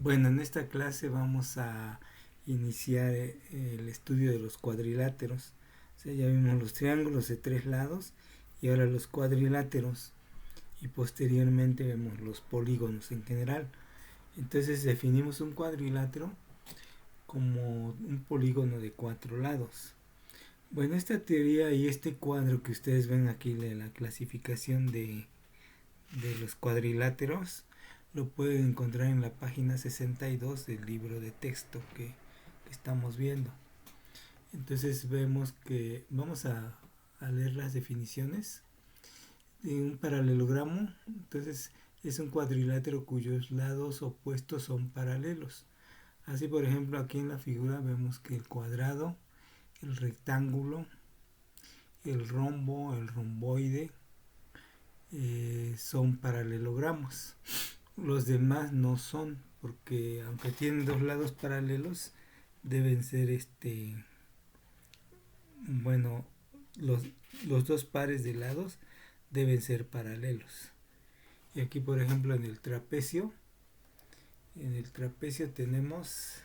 Bueno, en esta clase vamos a iniciar el estudio de los cuadriláteros. O sea, ya vimos los triángulos de tres lados y ahora los cuadriláteros y posteriormente vemos los polígonos en general. Entonces definimos un cuadrilátero como un polígono de cuatro lados. Bueno, esta teoría y este cuadro que ustedes ven aquí de la clasificación de los cuadriláteros lo pueden encontrar en la página 62 del libro de texto que estamos viendo. Entonces vemos que vamos a leer las definiciones de un paralelogramo. Entonces es un cuadrilátero cuyos lados opuestos son paralelos. Así, por ejemplo, aquí en la figura vemos que el cuadrado, el rectángulo, el rombo, el romboide son paralelogramos. Los demás no son, porque aunque tienen dos lados paralelos, deben ser bueno, los, los dos pares de lados deben ser paralelos. Y aquí, por ejemplo, en el trapecio tenemos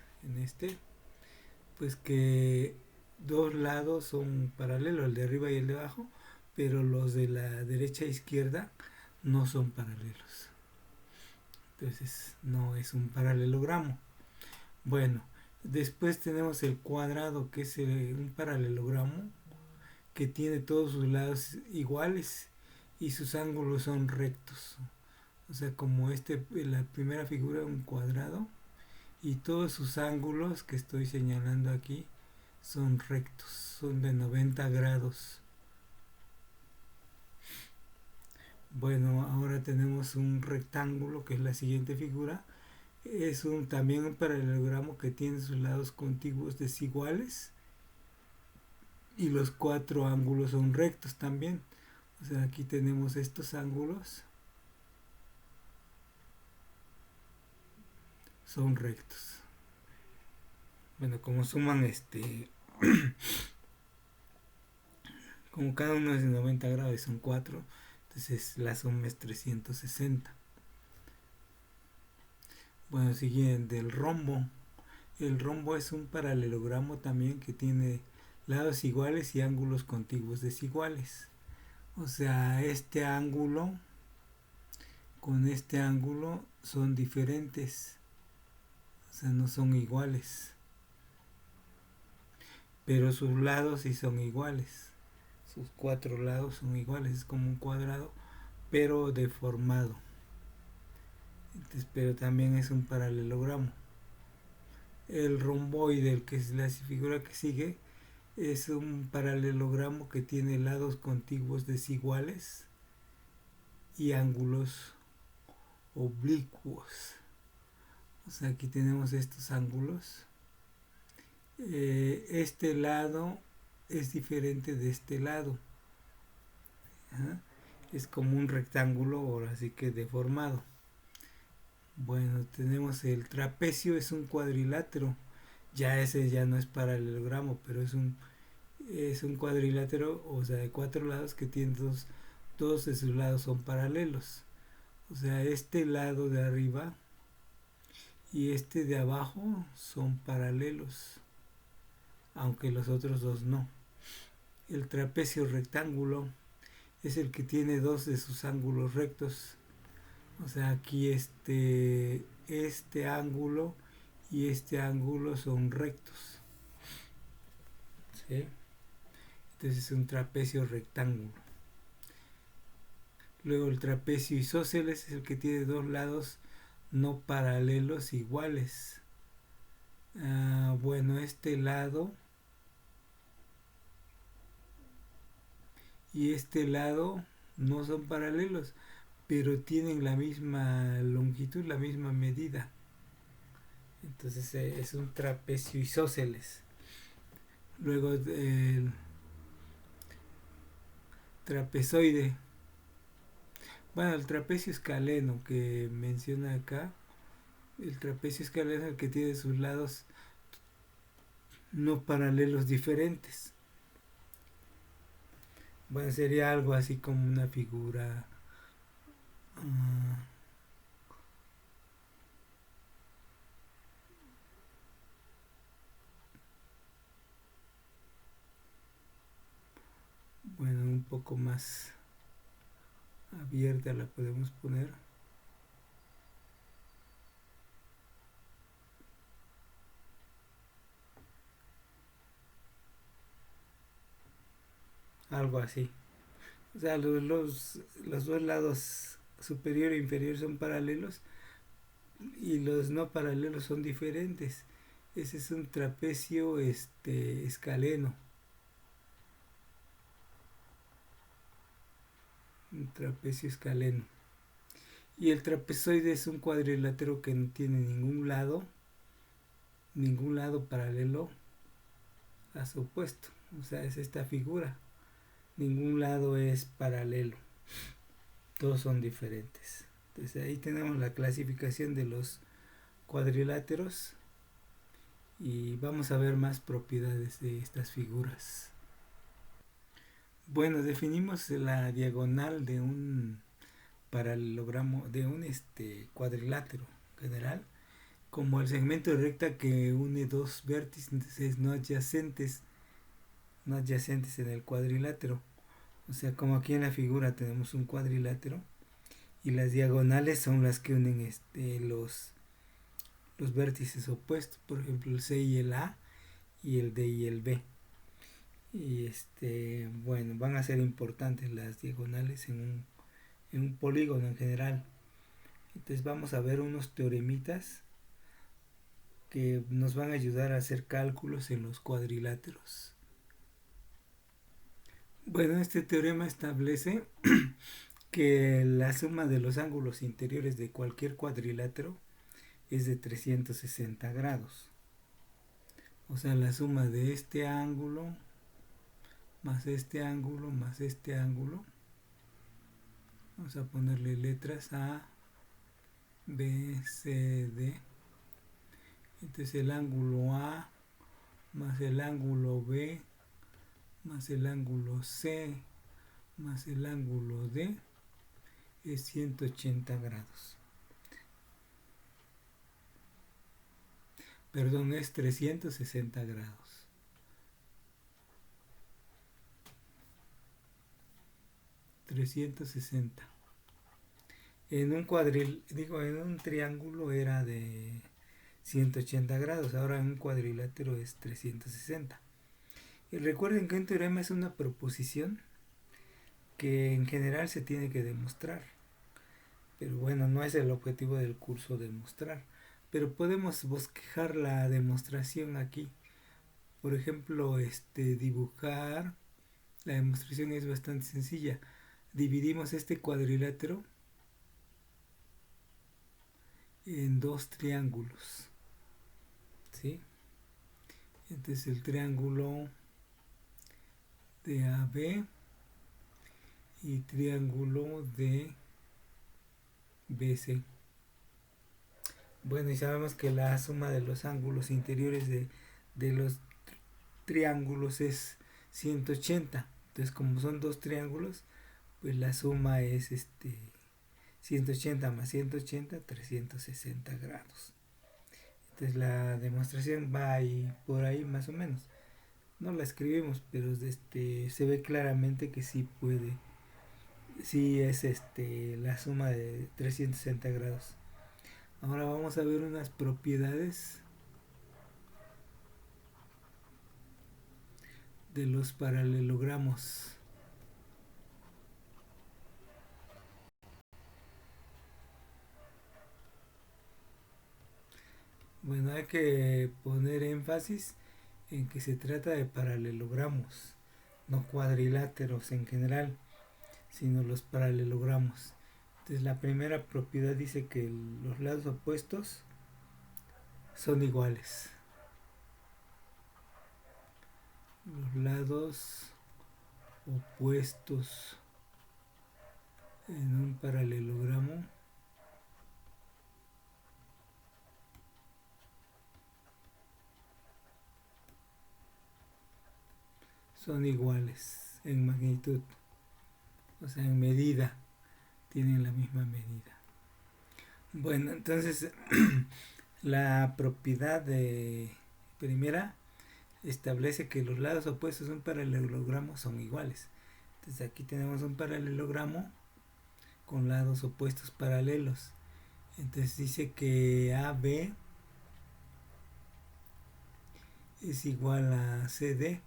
pues que dos lados son paralelos, el de arriba y el de abajo, pero los de la derecha e izquierda no son paralelos. Entonces no es un paralelogramo. Bueno, después tenemos el cuadrado, que es un paralelogramo que tiene todos sus lados iguales y sus ángulos son rectos. O sea, como en la primera figura, un cuadrado, y todos sus ángulos que estoy señalando aquí son rectos, son de 90 grados. Bueno, ahora tenemos un rectángulo, que es la siguiente figura. Es también un paralelogramo que tiene sus lados contiguos desiguales y los cuatro ángulos son rectos también. O sea, aquí tenemos estos ángulos, son rectos. Bueno, como suman como cada uno es de 90 grados y son 4, entonces la suma es 360. Bueno, siguiente, el rombo. El rombo es un paralelogramo también que tiene lados iguales y ángulos contiguos desiguales. O sea, este ángulo con este ángulo son diferentes. O sea, no son iguales. Pero sus lados sí son iguales. Sus cuatro lados son iguales. Es como un cuadrado, pero deformado. Entonces, pero también es un paralelogramo. El romboide, el que es la figura que sigue, es un paralelogramo que tiene lados contiguos desiguales y ángulos oblicuos. O sea, aquí tenemos estos ángulos. Este lado es diferente de este lado. ¿Ah? Es como un rectángulo, ahora sí que deformado. Bueno, tenemos el trapecio, es un cuadrilátero. Ya ese ya no es paralelogramo, pero es un cuadrilátero, o sea, de cuatro lados que tiene todos de sus lados son paralelos. O sea, este lado de arriba y este de abajo son paralelos, aunque los otros dos no. El trapecio rectángulo es el que tiene dos de sus ángulos rectos. O sea, aquí este ángulo y este ángulo son rectos. ¿Sí? Entonces es un trapecio rectángulo. Luego el trapecio isósceles es el que tiene dos lados no paralelos iguales. Bueno, este lado y este lado no son paralelos, pero tienen la misma longitud, la misma medida. Entonces es un trapecio isósceles. Luego el trapezoide. Bueno, el trapecio escaleno que menciona acá, el trapecio escaleno es el que tiene sus lados no paralelos diferentes. Bueno, sería algo así como una figura poco más abierta la podemos poner. Algo así. O sea, los dos lados superior e inferior son paralelos y los no paralelos son diferentes. Ese es un trapecio escaleno. Un trapecio escaleno. Y el trapezoide es un cuadrilátero que no tiene ningún lado paralelo a su opuesto. O sea, es esta figura. Ningún lado es paralelo. Todos son diferentes. Entonces ahí tenemos la clasificación de los cuadriláteros y vamos a ver más propiedades de estas figuras. Bueno, definimos la diagonal de un paralelogramo, de un cuadrilátero general, como el segmento de recta que une dos vértices no adyacentes en el cuadrilátero. O sea, como aquí en la figura tenemos un cuadrilátero y las diagonales son las que unen los vértices opuestos, por ejemplo el C y el A y el D y el B. Y bueno, van a ser importantes las diagonales en un polígono en general. Entonces vamos a ver unos teoremitas que nos van a ayudar a hacer cálculos en los cuadriláteros. Bueno, este teorema establece que la suma de los ángulos interiores de cualquier cuadrilátero es de 360 grados. O sea, la suma de este ángulo más este ángulo más este ángulo. Vamos a ponerle letras A, B, C, D. Entonces el ángulo A más el ángulo B más el ángulo C más el ángulo D es 180 grados. Perdón, es 360 grados. 360. En un triángulo era de 180 grados, ahora en un cuadrilátero es 360. Y recuerden que un teorema es una proposición que en general se tiene que demostrar. Pero bueno, no es el objetivo del curso demostrar. Pero podemos bosquejar la demostración aquí. Por ejemplo, dibujar. La demostración es bastante sencilla. Dividimos este cuadrilátero en dos triángulos. ¿Sí? Entonces el triángulo de AB y triángulo de BC. Bueno, y sabemos que la suma de los ángulos interiores de los triángulos es 180. Entonces, como son dos triángulos, pues la suma es 180 más 180, 360 grados. Entonces la demostración va ahí, por ahí más o menos. No la escribimos, pero se ve claramente que sí puede. Sí es la suma de 360 grados. Ahora vamos a ver unas propiedades de los paralelogramos. Bueno, hay que poner énfasis en que se trata de paralelogramos, no cuadriláteros en general, sino los paralelogramos. Entonces la primera propiedad dice que los lados opuestos son iguales. Los lados opuestos en un paralelogramo son iguales en magnitud, o sea, en medida, tienen la misma medida. Bueno, entonces la propiedad de primera establece que los lados opuestos de un paralelogramo son iguales. Entonces aquí tenemos un paralelogramo con lados opuestos paralelos. Entonces dice que AB es igual a CD,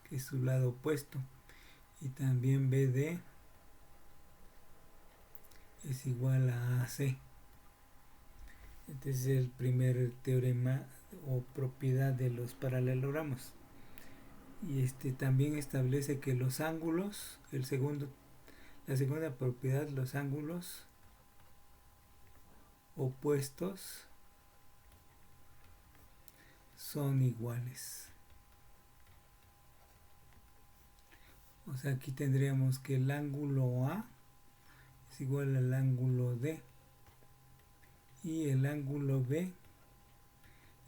que es su lado opuesto, y también BD es igual a AC. Este es el primer teorema o propiedad de los paralelogramos. Y también establece que los ángulos, la segunda propiedad, los ángulos opuestos son iguales. O sea, aquí tendríamos que el ángulo A es igual al ángulo D y el ángulo B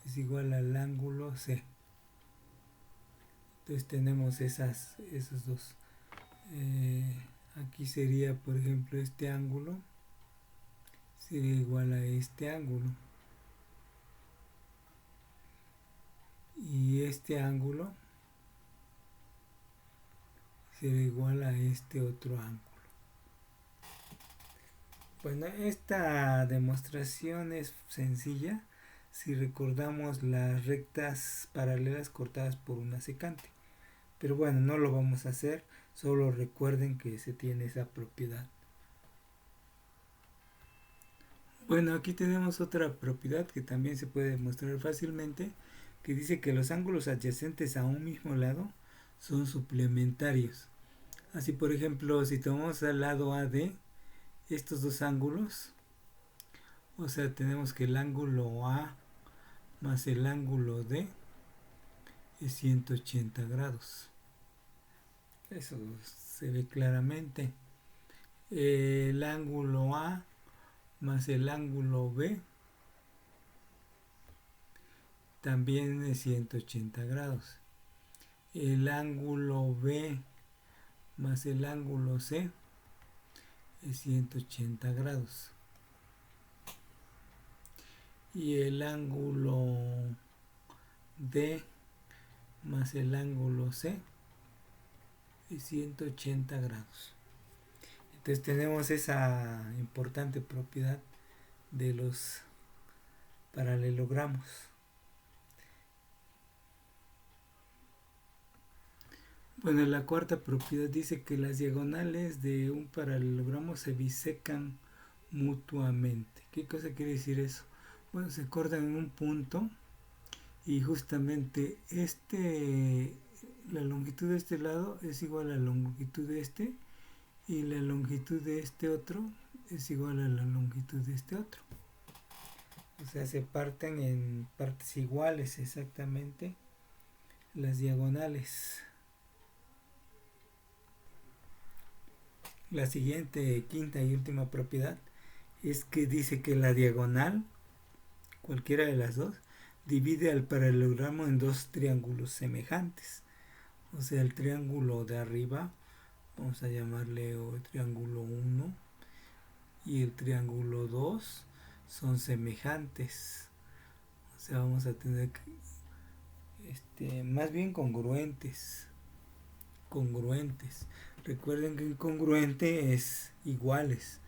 es igual al ángulo C. Entonces tenemos esos dos. Aquí sería, por ejemplo, este ángulo sería igual a este ángulo. Y este ángulo será igual a este otro ángulo. Bueno, esta demostración es sencilla si recordamos las rectas paralelas cortadas por una secante. Pero bueno, no lo vamos a hacer, solo recuerden que se tiene esa propiedad. Bueno, aquí tenemos otra propiedad que también se puede demostrar fácilmente, que dice que los ángulos adyacentes a un mismo lado son suplementarios. Así, por ejemplo, si tomamos al lado AD estos dos ángulos, o sea, tenemos que el ángulo A más el ángulo D es 180 grados. Eso se ve claramente. El ángulo A más el ángulo B también es 180 grados. El ángulo B más el ángulo C es 180 grados. Y el ángulo D más el ángulo C es 180 grados. Entonces tenemos esa importante propiedad de los paralelogramos. Bueno, la cuarta propiedad dice que las diagonales de un paralelogramo se bisecan mutuamente. ¿Qué cosa quiere decir eso? Bueno, se cortan en un punto y justamente la longitud de este lado es igual a la longitud de este y la longitud de este otro es igual a la longitud de este otro. O sea, se parten en partes iguales exactamente las diagonales. La siguiente, quinta y última propiedad es que dice que la diagonal, cualquiera de las dos, divide al paralelogramo en dos triángulos semejantes. O sea, el triángulo de arriba, vamos a llamarle el triángulo 1, y el triángulo 2 son semejantes. O sea, vamos a tener más bien congruentes. Recuerden que congruente es iguales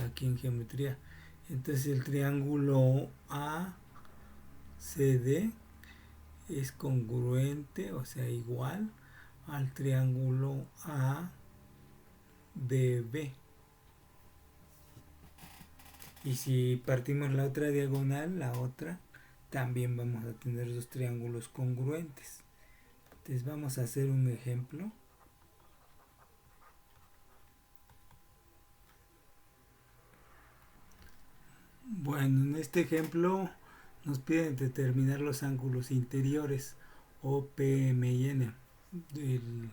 aquí en geometría. Entonces el triángulo ACD es congruente, o sea, igual al triángulo ADB. Y si partimos la otra diagonal, la otra, también vamos a tener dos triángulos congruentes. Entonces vamos a hacer un ejemplo. Bueno, en este ejemplo nos piden determinar los ángulos interiores O, P, M y N del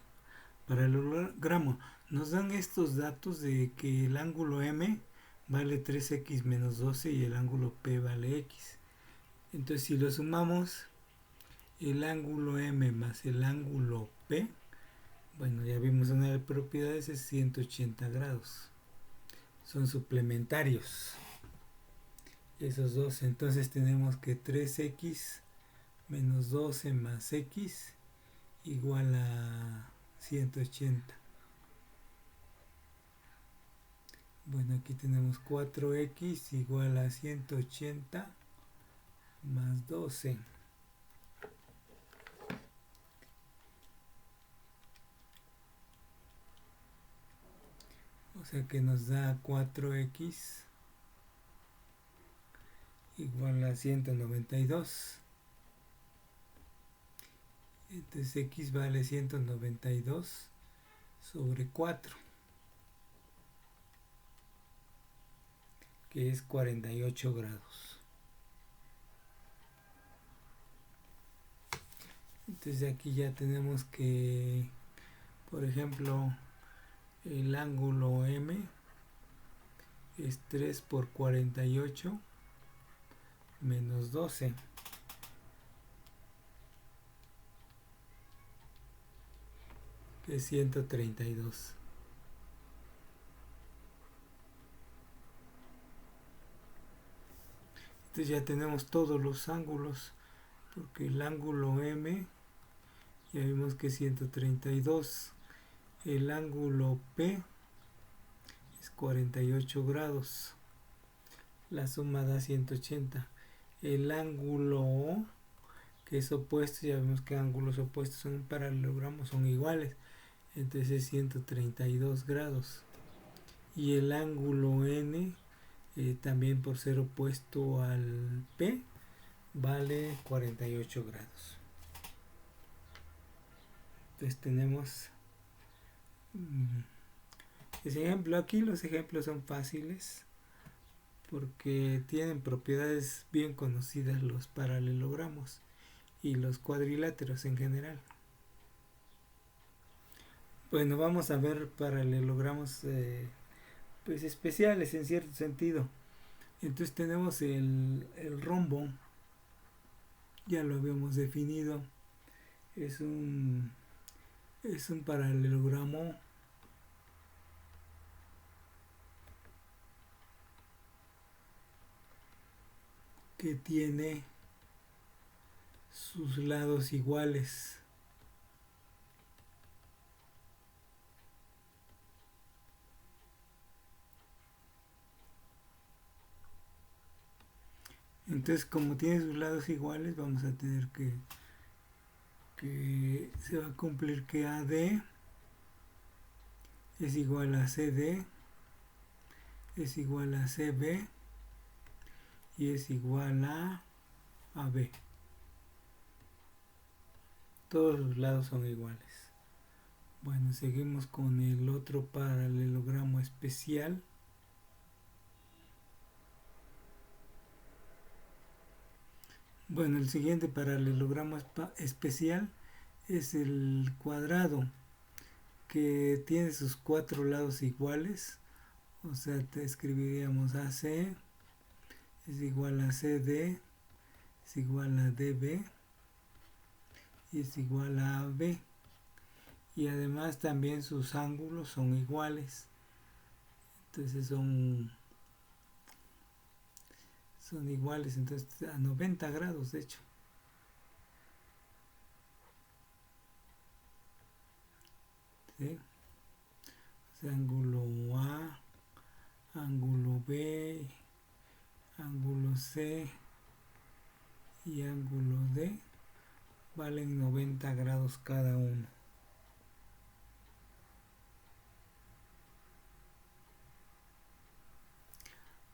paralelogramo. Nos dan estos datos de que el ángulo M vale 3x menos 12 y el ángulo P vale x. Entonces si lo sumamos, el ángulo M más el ángulo P, bueno, ya vimos una de las propiedades, es 180 grados. Son suplementarios esos dos. Entonces tenemos que 3x menos 12 más x igual a 180. Bueno, aquí tenemos 4x igual a 180 más 12. O sea que nos da 4x igual a 192. Entonces x vale 192 sobre 4, que es 48 grados. Entonces aquí ya tenemos que, por ejemplo, el ángulo M es 3 por 48 menos 12, que es 132. Entonces ya tenemos todos los ángulos, porque el ángulo M ya vimos que es 132. El ángulo P es 48 grados. La suma da 180. El ángulo O, que es opuesto, ya vemos que ángulos opuestos son paralelogramos, son iguales. Entonces es 132 grados. Y el ángulo N, también por ser opuesto al P, vale 48 grados. Entonces tenemos ese ejemplo. Aquí los ejemplos son fáciles porque tienen propiedades bien conocidas los paralelogramos y los cuadriláteros en general. Bueno, vamos a ver paralelogramos pues especiales en cierto sentido. Entonces tenemos el rombo, ya lo habíamos definido, es un paralelogramo que tiene sus lados iguales. Entonces, como tiene sus lados iguales, vamos a tener que se va a cumplir que AD es igual a CD, es igual a CB y es igual a AB. Todos los lados son iguales. Bueno, seguimos con el otro paralelogramo especial. Bueno, el siguiente paralelogramo especial es el cuadrado, que tiene sus 4 lados iguales. O sea, te escribiríamos AC es igual a CD, es igual a DB y es igual a AB. Y además también sus ángulos son iguales. Entonces son iguales, entonces a 90 grados de hecho. ¿Sí? O sea, ángulo A, ángulo B, ángulo C y ángulo D valen 90 grados cada uno.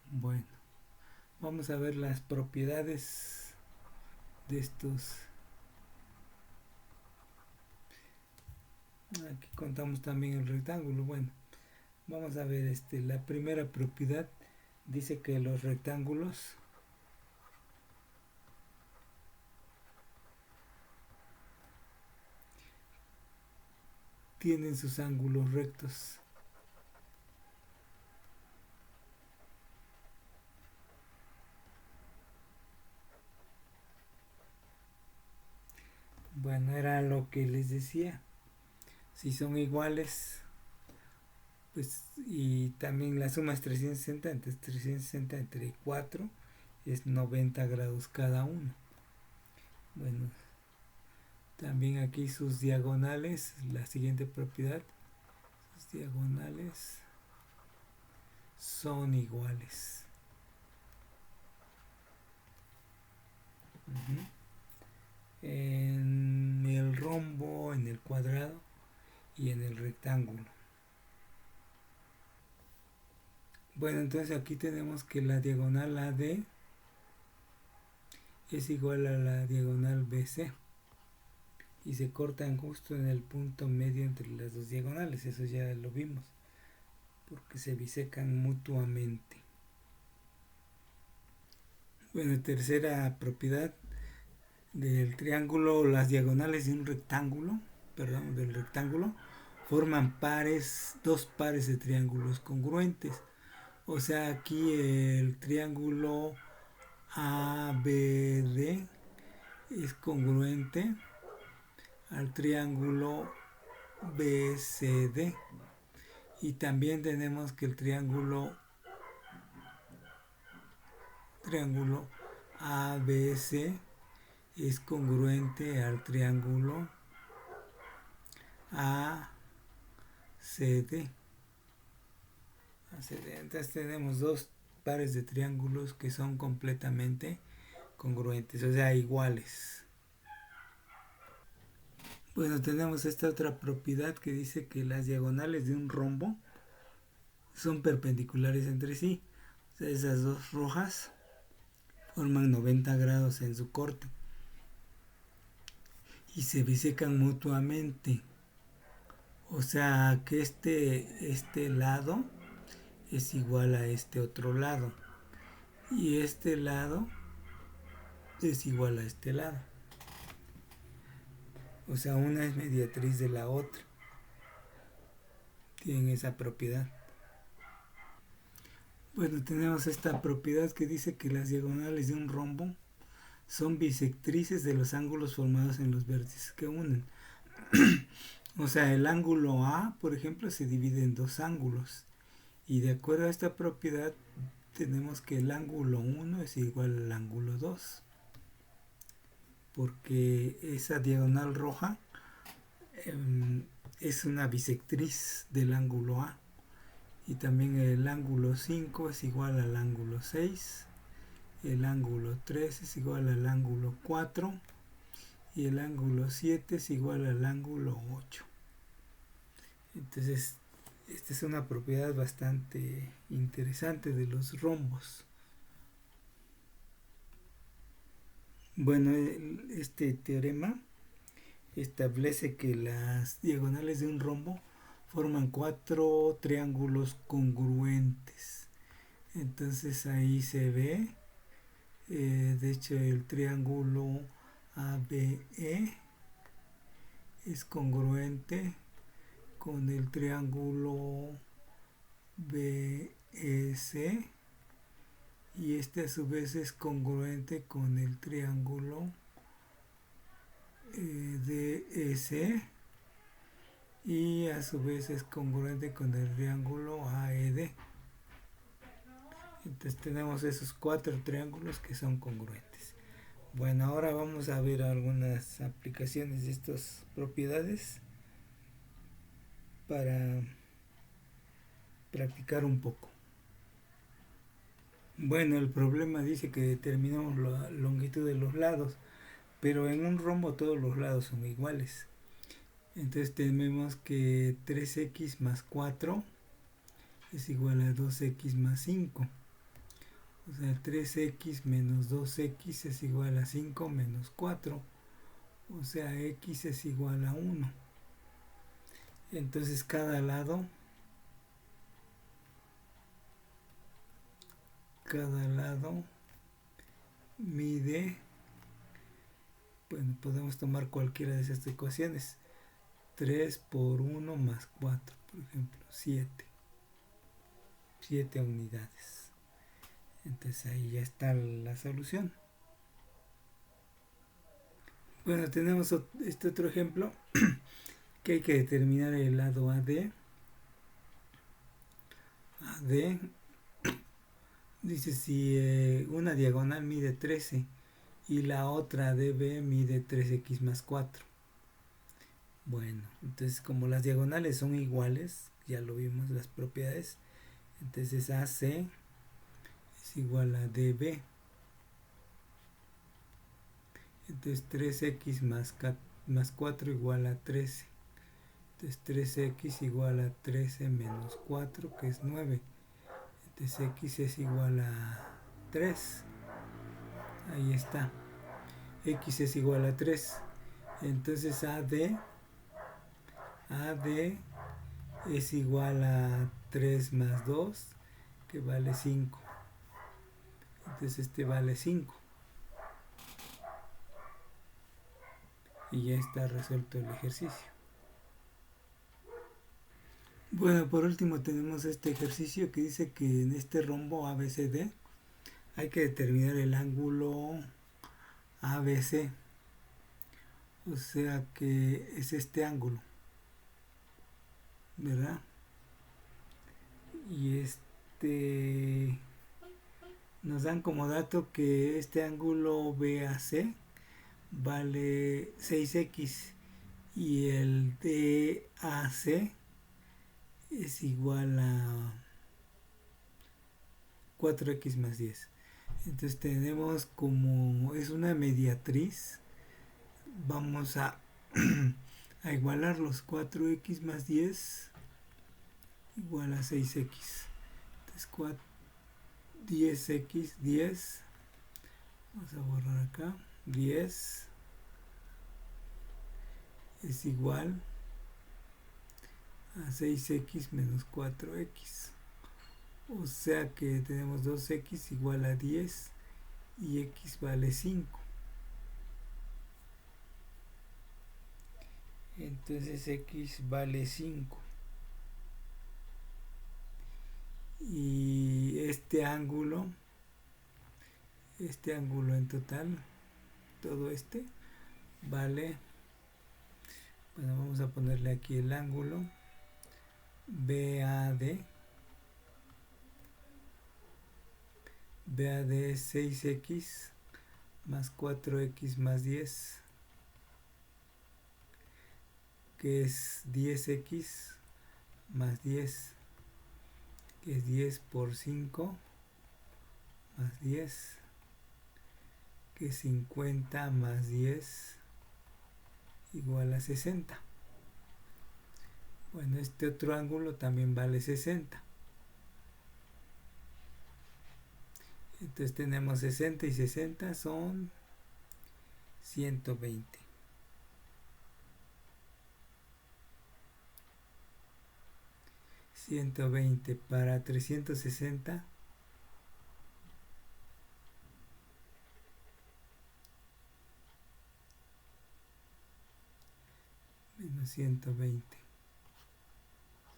Bueno, vamos a ver las propiedades de estos. Aquí contamos también el rectángulo. Bueno, vamos a ver la primera propiedad dice que los rectángulos tienen sus ángulos rectos. Bueno, era lo que les decía. Si son iguales, pues, y también la suma es 360, entonces 360 entre 4 es 90 grados cada uno. Bueno, también aquí sus diagonales, la siguiente propiedad, sus diagonales son iguales. En el rombo, en el cuadrado y en el rectángulo. Bueno, entonces aquí tenemos que la diagonal AD es igual a la diagonal BC y se cortan justo en el punto medio entre las dos diagonales. Eso ya lo vimos, porque se bisecan mutuamente. Bueno, tercera propiedad del triángulo: las diagonales de un rectángulo, del rectángulo, forman dos pares de triángulos congruentes. O sea, aquí el triángulo ABD es congruente al triángulo BCD, y también tenemos que el triángulo ABC es congruente al triángulo ACD. Entonces tenemos dos pares de triángulos que son completamente congruentes, o sea, iguales. Bueno, tenemos esta otra propiedad que dice que las diagonales de un rombo son perpendiculares entre sí. O sea, esas dos rojas forman 90 grados en su corte y se bisecan mutuamente. O sea que este lado es igual a este otro lado y este lado es igual a este lado. O sea, una es mediatriz de la otra. Tienen esa propiedad. Bueno, tenemos esta propiedad que dice que las diagonales de un rombo son bisectrices de los ángulos formados en los vértices que unen. O sea, el ángulo A, por ejemplo, se divide en dos ángulos. Y de acuerdo a esta propiedad, tenemos que el ángulo 1 es igual al ángulo 2. Porque esa diagonal roja es una bisectriz del ángulo A. Y también el ángulo 5 es igual al ángulo 6. El ángulo 3 es igual al ángulo 4. Y el ángulo 7 es igual al ángulo 8. Entonces, esta es una propiedad bastante interesante de los rombos. Bueno, este teorema establece que las diagonales de un rombo forman 4 triángulos congruentes. Entonces ahí se ve, de hecho, el triángulo ABE es congruente con el triángulo BEC, y este a su vez es congruente con el triángulo DEC, y a su vez es congruente con el triángulo AED. Entonces tenemos esos 4 triángulos que son congruentes. Bueno, ahora vamos a ver algunas aplicaciones de estas propiedades para practicar un poco. Bueno, el problema dice que determinamos la longitud de los lados, pero en un rombo todos los lados son iguales. Entonces tenemos que 3x más 4 es igual a 2x más 5. O sea, 3x menos 2x es igual a 5 menos 4. O sea, x es igual a 1. Entonces cada lado mide, bueno, podemos tomar cualquiera de esas ecuaciones. 3 por 1 más 4, por ejemplo, 7 unidades. Entonces ahí ya está la solución. Bueno, tenemos este otro ejemplo que hay que determinar el lado AD. Dice si una diagonal mide 13 y la otra DB mide 3x más 4. Bueno, entonces como las diagonales son iguales, ya lo vimos las propiedades, Entonces AC es igual a DB. Entonces 3x más 4 igual a 13. Entonces 3x igual a 13 menos 4, que es 9. Entonces x es igual a 3. Ahí está. X es igual a 3. Entonces AD es igual a 3 más 2, que vale 5. Entonces este vale 5. Y ya está resuelto el ejercicio. Bueno, por último tenemos este ejercicio que dice que en este rombo ABCD hay que determinar el ángulo ABC. O sea que es este ángulo, ¿verdad? Y nos dan como dato que este ángulo BAC vale 6x y el DAC es igual a 4x más 10. Entonces tenemos, como es una mediatriz, vamos a a igualar los 4x más 10 igual a 6x. Entonces 10x, 10, vamos a borrar acá, 10 es igual a 6x menos 4x. O sea que tenemos 2x igual a 10 y x vale 5. Entonces x vale 5. Y este ángulo en total, todo vale, bueno, vamos a ponerle aquí el ángulo BAD. BAD es 6x más 4x más 10, que es 10x más 10, que es 10 por 5 más 10, que es 50 más 10 igual a 60. Bueno, este otro ángulo también vale 60. Entonces tenemos 60 y 60 son 120. Para 360 menos 120,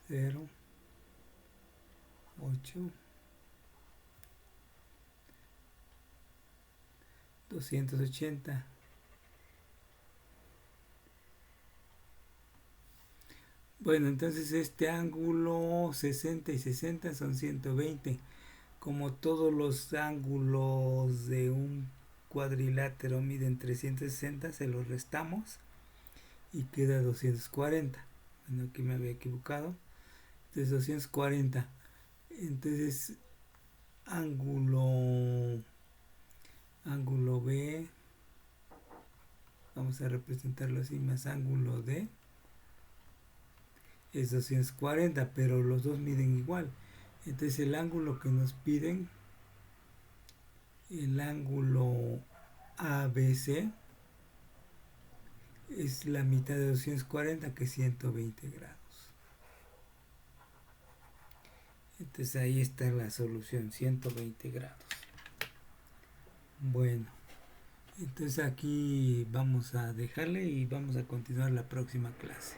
0, 8, 280. Bueno, entonces este ángulo 60 y 60 son 120. Como todos los ángulos de un cuadrilátero miden 360, se los restamos y queda 240. Bueno, aquí me había equivocado. Entonces 240. Entonces ángulo B, vamos a representarlo así, más ángulo D es 240, pero los dos miden igual. Entonces el ángulo que nos piden, el ángulo ABC, es la mitad de 240, que es 120 grados. Entonces ahí está la solución, 120 grados. Bueno, entonces aquí vamos a dejarle y vamos a continuar la próxima clase.